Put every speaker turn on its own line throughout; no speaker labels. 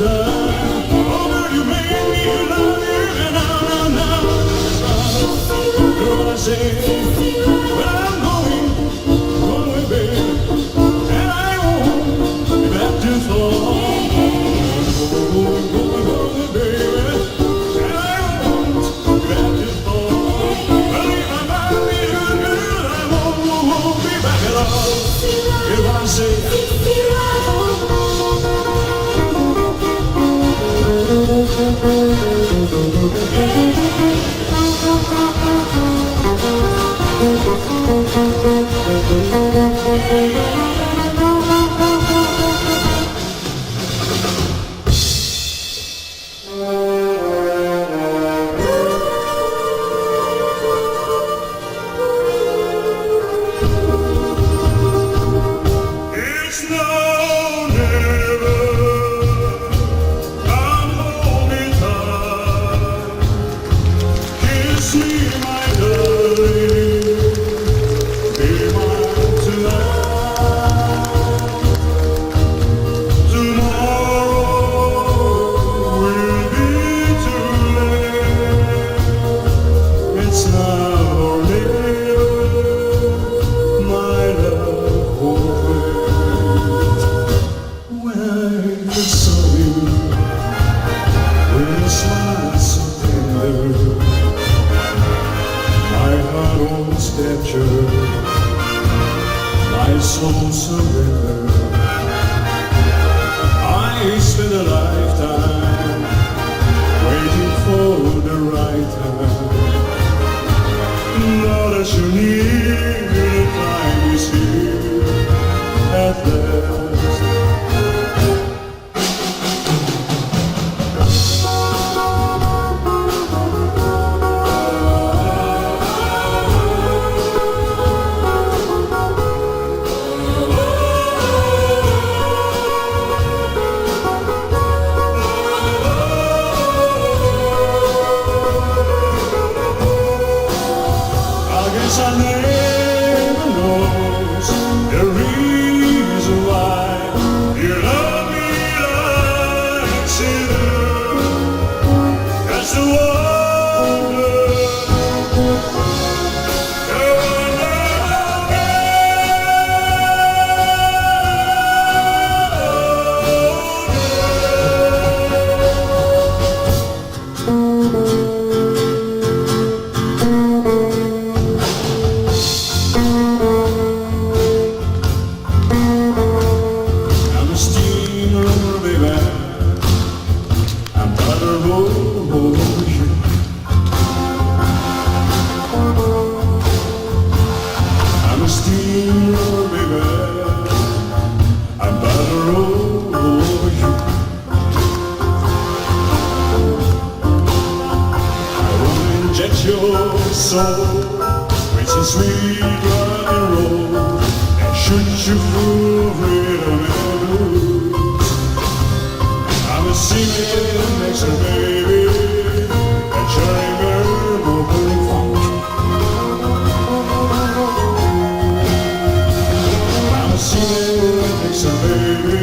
Oh, girl, you made me love you. Now. Girl, I say, well, I'm going away, baby, and I won't be back too far. Going, baby, and I won't be back too far. Well, if I might be good, girl, I won't be back at all. If I say, it's no never. Come hold me tight, kiss me, my darling, be mine tonight. Tomorrow will be too late. It's now or never, my love won't wait. When I first saw you, with a smile so tender, my heart almost captured, my soul surrendered. I spent a lifetime waiting for the right time. Now that you're near, the time is here at last. I guess I never knows the reason why you love me like you do. That's the wonder. I'm a steamer, baby. I'm not a ocean. I'm a steamer, baby. I'm not a ocean. I wanna inject your soul with some sweet rock and roll and shoot you through rhythm and blues. I'm a seaman, makes her baby, a cherry girl, no burning funk. I'm a seaman, makes her baby,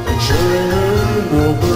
a cherry girl, no burning funk.